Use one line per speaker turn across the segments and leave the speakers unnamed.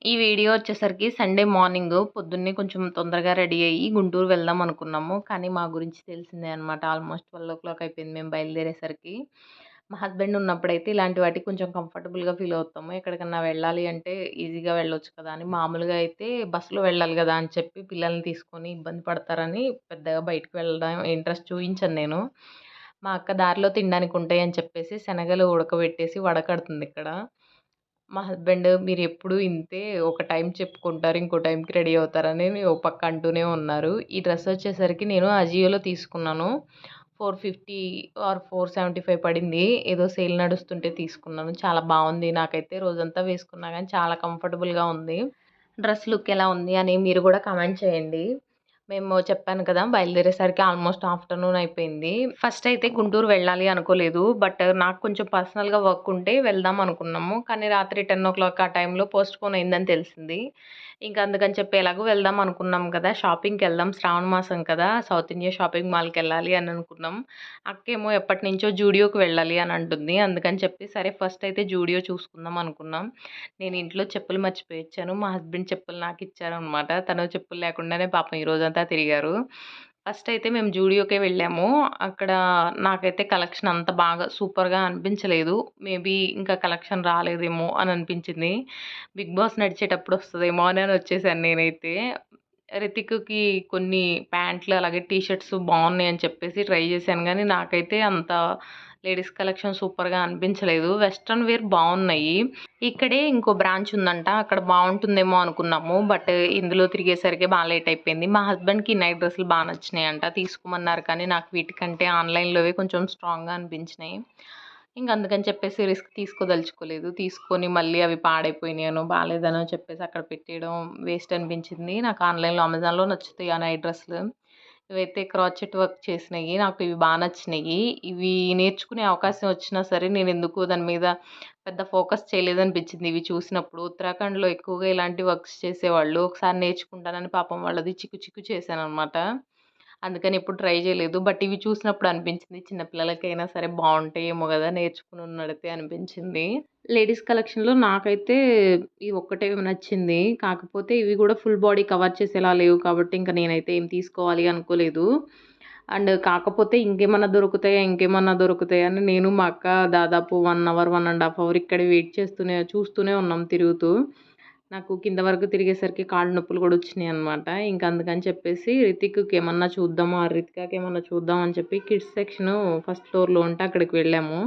ఈ వీడియో వచ్చేసరికి Sunday morning పొద్దున్నే కొంచెం తొందరగా రెడీ అయ్యి గుంటూరు వెళ్దాం అనుకున్నాము. కానీ మా గురించి తెలిసిందే అనమాట. ఆల్మోస్ట్ 12:00 అయిపోయింది మేము బయలుదేరేసరికి. మా హస్బెండ్ ఉన్నప్పుడైతే ఇలాంటి వాటికి కొంచెం కంఫర్టబుల్‌గా ఫీల్ అవుతాము. ఎక్కడికన్నా వెళ్ళాలి అంటే ఈజీగా వెళ్ళొచ్చు కదా అని. మామూలుగా అయితే బస్సులో వెళ్ళాలి గదా అని చెప్పి పిల్లల్ని తీసుకొని ఇబ్బంది పడతారని పెద్దగా బయటికి వెళ్ళడం ఇంట్రెస్ట్ చూయించను నేను. మా అక్క దారిలో తినడానికి ఉంటాయని చెప్పేసి శనగలు ఉడకబెట్టేసి వడకడుతుంది ఇక్కడ. మా హస్బెండ్ మీరెప్పుడు ఇంతే ఒక టైం చెప్పుకుంటారు. ఇంకో టైంకి రెడీ అవుతారని ఓ పక్క అంటూనే ఉన్నారు. ఈ డ్రెస్ వచ్చేసరికి నేను అజియోలో తీసుకున్నాను. 450 ఆర్ 475 పడింది. ఏదో సేల్ నడుస్తుంటే తీసుకున్నాను. చాలా బావుంది. నాకైతే రోజంతా వేసుకున్నా గానీ చాలా కంఫర్టబుల్‌గా ఉంది. డ్రెస్ లుక్ ఎలా ఉంది అని మీరు గూడా కామెంట్ చేయండి. మేము చెప్పాను కదా! బయలుదేరేసరికి ఆల్మోస్ట్ ఆఫ్టర్‌నూన్ అయిపోయింది. ఫస్ట్ అయితే గుంటూరు వెళ్ళాలి అనుకోలేదు. బట్ నాకు కొంచెం పర్సనల్‌గా వర్క్ ఉంటే వెళ్దాం అనుకున్నాము. కానీ రాత్రి 10:00 ఆ టైంలో పోస్ట్‌పోన్ అయిందని తెలిసింది. ఇంక అందుకని చెప్పి ఎలాగో వెళ్దాం అనుకున్నాం కదా! షాపింగ్‌కెళ్దాం శ్రావణ మాసం కదా! సౌత్ ఇండియా షాపింగ్ మాల్‌కెళ్ళాలి అని అనుకున్నాం. అక్కేమో ఎప్పటినుంచో జూడియోకి వెళ్ళాలి అని అంటుంది. అందుకని చెప్పి సరే ఫస్ట్ అయితే జూడియో చూసుకుందాం అనుకున్నాం. నేను ఇంట్లో చెప్పులు మర్చిపోయొచ్చాను. మా హస్బెండ్ చెప్పులు నాకిచ్చారనమాట. తను చెప్పులు లేకుండానే పాపం ఈ రోజంతా తిరిగారు. ఫస్ట్ అయితే మేము జూడియోకే వెళ్ళాము. అక్కడ నాకైతే కలెక్షన్ అంత బాగా సూపర్‌గా అనిపించలేదు. మేబీ ఇంకా కలెక్షన్ రాలేదేమో అని అనిపించింది. 'బిగ్ బాస్' నడిచేటప్పుడు వస్తదేమో అని వచ్చేసాను నేనైతే. రితిక్‌కి కొన్ని ప్యాంట్లు అలాగే టీ షర్ట్స్ బావున్నాయని చెప్పేసి ట్రై చేశాను గానీ, నాకైతే అంత లేడీస్ కలెక్షన్ సూపర్‌గా అనిపించలేదు. వెస్టర్న్ వేర్ బావున్నాయి. ఇక్కడే ఇంకో బ్రాంచ్ ఉందంట. అక్కడ బావుంటుందేమో అనుకున్నాము. బట్ ఇందులో తిరిగేసరికి లేట్ అయిపోయింది. మా హస్బెండ్‌కి నైట్ డ్రెస్సులు నచ్చినాయంట. తీసుకోమన్నారు కానీ నాకు వీటికంటే ఆన్‌లైన్‌లోవే కొంచెం స్ట్రాంగ్‌గా అనిపించినాయి. ఇంక అందుకని చెప్పేసి రిస్క్ తీసుకోదలుచుకోలేదు. తీసుకొని మళ్ళీ అవి పాడైపోయినాయనో, బాలేదనో చెప్పేసి అక్కడ పెట్టేయడం వేస్ట్ అనిపించింది. నాకు ఆన్‌లైన్‌లో అమెజాన్‌లో నచ్చుతాయి ఆ నైట్ డ్రెస్సులు. ఇవైతే క్రాచెట్ వర్క్ చేసినయి. నాకు ఇవి నచ్చినియి. ఇవి నేర్చుకునే అవకాశం వచ్చినా సరే నేనెందుకో దాని మీద పెద్ద ఫోకస్ చేయలేదనిపించింది ఇవి చూసినప్పుడు. ఉత్తరాఖండ్‌లో ఎక్కువగా ఇలాంటి వర్క్స్ చేసేవాళ్ళు. ఒకసారి నేర్చుకుంటానని పాపం వాళ్ళది చిక్కు చిక్కు చేశాననమాట. అందుకని ఎప్పుడు ట్రై చేయలేదు. బట్ ఇవి చూసినప్పుడు అనిపించింది చిన్న పిల్లలకైనా సరే బావుంటాయేమో గదా! నేర్చుకునున్నడితే అనిపించింది. లేడీస్ కలెక్షన్‌లో నాకైతే ఈ ఒక్కటే నచ్చింది. కాకపోతే ఇవి గూడా ఫుల్ బాడీ కవర్ చేసేలా లేవు కాబట్టి ఇంక నేనైతే ఏం తీసుకోవాలి అనుకోలేదు. అండ్ కాకపోతే ఇంకేమన్నా దొరుకుతాయా అని నేను మా అక్క దాదాపు 1 అవర్, 1 ½ అవర్ ఇక్కడే వెయిట్ చూస్తూనే ఉన్నాం తిరుగుతూ. నాకు కింద వరకు తిరిగేసరికి కాళ్ళు నొప్పులు గూడా వచ్చినియనమాట. ఇంక అందుకని చెప్పేసి రితిక్‌కేమన్నా చూద్దాము, రితికాకేమన్నా చూద్దాం అని చెప్పి కిడ్స్ సెక్షను ఫస్ట్ ఫ్లోర్‌లో ఉంటే అక్కడికి వెళ్ళాము.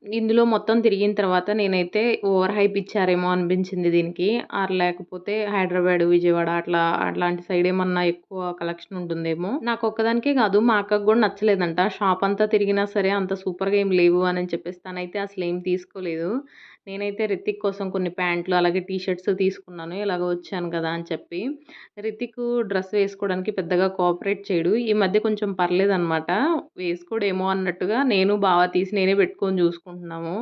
ఇందులో మొత్తం తిరిగిన తర్వాత నేనైతే ఓవర్ హైప్ ఇచ్చారేమో అనిపించింది దీనికి. లేకపోతే హైదరాబాద్, విజయవాడ అట్లాంటి సైడ్ ఏమన్నా ఎక్కువ కలెక్షన్ ఉంటుందేమో. నాకొక్కదానికే కాదు మా అక్కకి గూడా నచ్చలేదంట. షాప్ అంతా తిరిగినా సరే అంత సూపర్‌గా ఏమి లేవు అని చెప్పేసి తనైతే అసలేం తీసుకోలేదు. నేనైతే రితిక్ కోసం కొన్ని ప్యాంట్లు అలాగే టీ షర్ట్స్ తీసుకున్నాను. ఎలాగో వచ్చాను కదా అని చెప్పి. రితిక్ డ్రెస్ వేసుకోవడానికి పెద్దగా కోఆపరేట్ చేయడు. ఈ మధ్య కొంచెం పర్లేదనమాట. వేసుకోడేమో అన్నట్టుగా నేను బావ తీసి నేనే పెట్టుకొని చూసుకుంటున్నాము.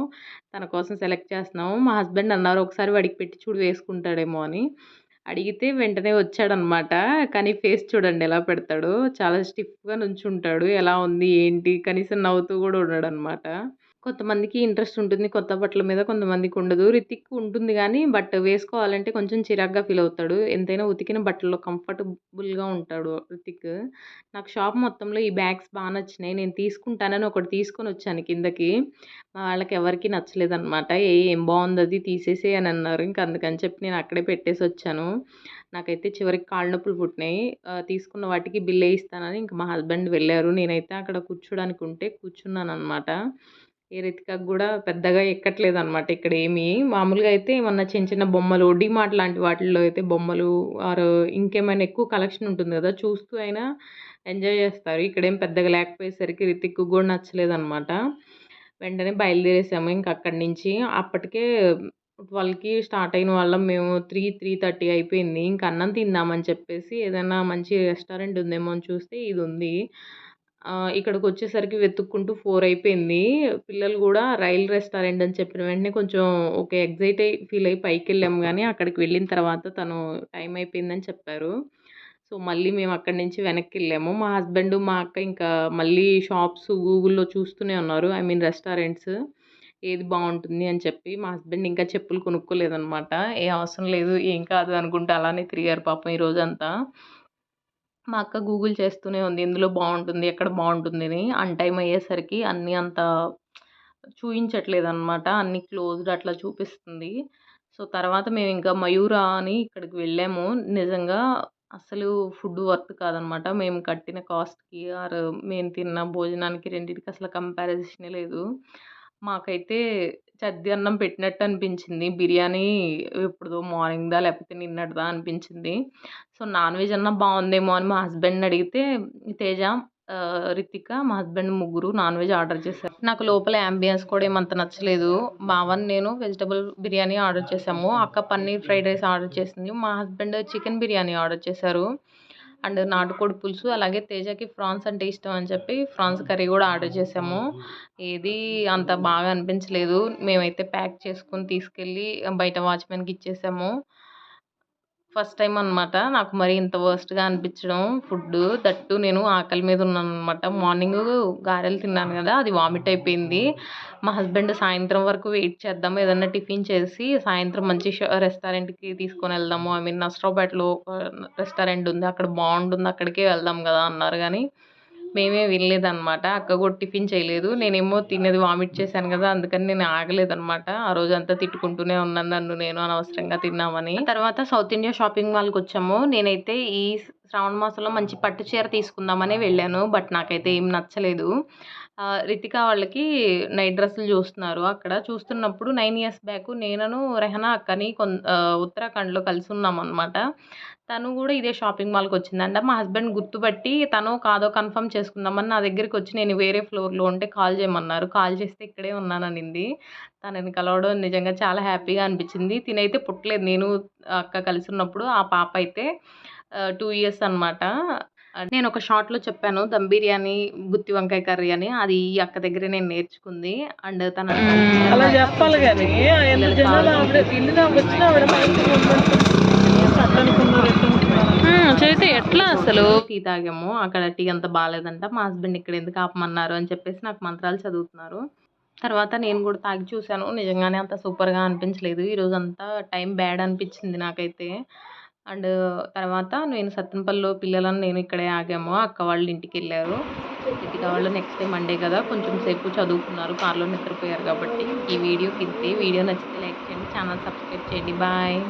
తన కోసం సెలెక్ట్ చేస్తున్నాము. మా హస్బెండ్ అన్నారు, "ఒకసారి వాడికి పెట్టి చూడు వేసుకుంటాడేమో" అని. అడిగితే వెంటనే వచ్చాడనమాట. కానీ ఫేస్ చూడండి ఎలా పెడతాడో. చాలా స్టిఫ్‌గా నుంచుంటాడు. ఎలా ఉంది? ఏంటి? కనీసం నవ్వుతూ కూడా ఉండడనమాట. కొంతమందికి ఇంట్రెస్ట్ ఉంటుంది కొత్త బట్టల మీద. కొంతమందికి ఉండదు. రితిక్ ఉంటుంది గానీ, బట్ వేసుకోవాలంటే కొంచెం చిరాకుగా ఫీల్ అవుతాడు. ఎంతైనా ఉతికిన బట్టల్లో కంఫర్టబుల్‌గా ఉంటాడు రితిక్. నాకు షాప్ మొత్తంలో ఈ బ్యాగ్స్ నచ్చినాయి. నేను తీసుకుంటానని ఒకటి తీసుకొనొచ్చాను కిందకి. మా వాళ్ళకి ఎవరికీ నచ్చలేదనమాట. "ఏం బావుందది తీసేసేయి" అని అన్నారు. ఇంక అందుకని చెప్పి నేను అక్కడే పెట్టేసొచ్చాను. నాకైతే చివరికి కాళ్ళు నొప్పులు పుట్టినాయి. తీసుకున్న వాటికి బిల్లేయిస్తానని ఇంక మా హస్బెండ్ వెళ్లారు. నేనైతే అక్కడ కూర్చోడానికి ఉంటే కూర్చున్నాననమాట. ఈ రితికాకి గూడా పెద్దగా ఎక్కట్లేదనమాట ఇక్కడేమి. మామూలుగా అయితే ఏమన్నా చిన్న చిన్న బొమ్మలు డీమార్ట్ లాంటి వాటిల్లో అయితే బొమ్మలు ఆర్ ఇంకేమైనా ఎక్కువ కలెక్షన్ ఉంటుంది గదా! చూస్తూ అయినా ఎంజాయ్ జేస్తారు. ఇక్కడేం పెద్దగా లేకపోయేసరికి రితిక్‌కి గూడా నచ్చలేదనమాట. వెంటనే బయలుదేరేసాము ఇంక అక్కడి నుంచి. అప్పటికే 12కి స్టార్ట్ అయిన వాళ్ళం మేము. 3:30 అయిపోయింది. ఇంక అన్నం తిందామని చెప్పేసి ఏదైనా మంచి రెస్టారెంట్ ఉందేమో అని చూస్తే ఇదుంది. ఇక్కడికొచ్చేసరికి వెతుక్కుంటూ 4 అయిపోయింది. పిల్లలు గూడా రైల్ రెస్టారెంట్ అని చెప్పిన వెంటనే కొంచెం ఓకే. ఎక్సైట్ ఫీల్ అయ్యి పైకెళ్ళాము గానీ, అక్కడికి వెళ్ళిన తర్వాత తను టైం అయిపోయిందని చెప్పారు. సో, మళ్ళీ మేము అక్కడి నుంచి వెనక్కెళ్ళాము. మా హస్బెండు, మా అక్క ఇంకా మళ్ళీ షాప్స్ గూగుల్‌లో చూస్తూనే ఉన్నారు. I mean restaurants. ఏది బాగుంటుంది అని చెప్పి. మా హస్బెండ్ ఇంకా చెప్పులు కొనుక్కోలేదనమాట. ఏ అవసరం లేదు, ఏం కాదు అనుకుంటా అలానే తిరిగారు పాపం ఈ రోజంతా. మా అక్క గూగుల్ చేస్తూనే ఉంది. ఎందులో బావుంటుంది, ఎక్కడ బావుంటుందని. అన్ టైమ్ అయ్యేసరికి అన్నీ అంత చూయించట్లేదనమాట. అన్నీ క్లోజ్డ్ అట్లా చూపిస్తుంది. సో, తర్వాత మేమింకా మయూరా అని ఇక్కడికి వెళ్ళాము. నిజంగా అసలు ఫుడ్ వర్త్ కాదనమాట. మేము కట్టిన కాస్ట్‌కి మేము తిన్న భోజనానికి రెండిటికి అసలు కంపారిజనే లేదు. మాకైతే చద్ది అన్నం పెట్టినట్టు అనిపించింది. బిర్యానీ ఎప్పుడుదో మార్నింగ్‌దా లేకపోతే నిన్నటిదా అనిపించింది. సో, నాన్ వెజ్ అన్నా బావుందేమో అని మా హస్బెండ్‌ని అడిగితే తేజ, రితిక, మా హస్బెండ్ ముగ్గురు నాన్ వెజ్ ఆర్డర్ చేశారు. నాకు లోపల యాంబియన్స్ కూడా ఏమంత నచ్చలేదు. బావని నేను వెజిటబుల్ బిర్యానీ ఆర్డర్ చేశాము. అక్క పన్నీర్ ఫ్రైడ్ రైస్ ఆర్డర్ చేసింది. మా హస్బెండ్ చికెన్ బిర్యానీ ఆర్డర్ చేశారు. అండ్ నాటుకోడి పులుసు, అలాగే తేజకి ఫ్రాన్స్ అంటే ఇష్టం అని చెప్పి ఫ్రాన్స్ కర్రీ కూడా ఆర్డర్ చేశాము. ఏది అంత బాగా అనిపించలేదు. మేమైతే ప్యాక్ చేసుకొని తీసుకెళ్ళి బయట వాచ్‌మెన్‌కి ఇచ్చేసాము. ఫస్ట్ టైమ్ అనమాట నాకు మరి ఇంత వర్స్ట్‌గా అనిపించడం ఫుడ్డు. దట్టు నేను ఆకలి మీద ఉన్నాననమాట. మార్నింగు గారెలు తిన్నాను గదా! అది వామిట్ అయిపోయింది. మా హస్బెండ్ సాయంత్రం వరకు వెయిట్ చేద్దాం. ఏదన్నా టిఫిన్ చేసి సాయంత్రం మంచి రెస్టారెంట్‌కి తీసుకొనెళ్దాము. ఐ మీన్ నస్రాబాద్‌లో రెస్టారెంట్ ఉంది. అక్కడ బావుంటుంది. అక్కడికే వెళ్దాం గదా! అన్నారు గానీ మేమే వినలేదనమాట. అక్క కూడా టిఫిన్ చేయలేదు. నేనేమో తినేది వామిట్ చేశాను గదా! అందుకని నేను ఆగలేదనమాట. ఆ రోజంతా తిట్టుకుంటూనే ఉన్నాను నన్ను నేను అనవసరంగా తిన్నామని. తర్వాత సౌత్ ఇండియా షాపింగ్ మాల్‌కొచ్చాము. నేనైతే ఈ శ్రావణ మాసంలో మంచి పట్టు చీర తీసుకుందామనే వెళ్ళాను. బట్ నాకైతే ఏం నచ్చలేదు. రితిక వాళ్ళకి నైట్ డ్రెస్సులు చూస్తున్నారు. అక్కడ చూస్తున్నప్పుడు 9 ఇయర్స్ బ్యాక్ నేనను రెహనా అక్కని ఉత్తరాఖండ్‌లో కలిసున్నామనమాట. తను గూడా ఇదే షాపింగ్ మాల్‌కొచ్చిందంట. మా హస్బెండ్ గుర్తుపట్టి తనో కాదో కన్ఫర్మ్ చేసుకుందామని నా దగ్గరికొచ్చి నేను వేరే ఫ్లోర్‌లో ఉంటే కాల్ చేయమన్నారు. కాల్ చేస్తే ఇక్కడే ఉన్నాననింది. తనని కలవడం నిజంగా చాలా హ్యాపీగా అనిపించింది. తినైతే పుట్టలేదు. నేను అక్క కలిసున్నప్పుడు. ఆ పాప అయితే 2 ఇయర్స్ అనమాట. నేనొక షార్ట్‌లో చెప్పాను దమ్ బిర్యానీ, గుత్తి వంకాయ కర్రీ అని. అది ఈ అక్క దగ్గరే నేను నేర్చుకుంది. అండ్ తన
అలా చెప్పాలి గానీ ఎంత జనాలు ఆవిడ ఇల్లు దాకా వచ్చినా ఆవిడ
చేస్తే ఎట్లా అసలు టీ తాగాము. అక్కడ టీ అంత బాలేదంట. మా హస్బెండ్ ఇక్కడ ఎందుకు ఆపమన్నారు అని చెప్పేసి నాకు మంత్రాలు చదువుతున్నారు. తర్వాత నేను కూడా తాగి చూశాను. నిజంగానే అంత సూపర్‌గా అనిపించలేదు. ఈరోజంతా టైం బ్యాడ్ అనిపించింది నాకైతే. అండ్ తర్వాత నేను సత్తెనపల్లిలో పిల్లలను నేను ఇక్కడే ఆగాము. అక్క వాళ్ళ ఇంటికెళ్ళారు. రితిక వాళ్ళు నెక్స్ట్ డే మండే కదా! కొంచెం సేపు చదువుకున్నారు. కార్‌లో నిద్రపోయారు కాబట్టి. ఈ వీడియోకి ఇంతే. వీడియో నచ్చితే లైక్ చేయండి. ఛానల్ సబ్స్క్రైబ్ చేయండి. బాయ్.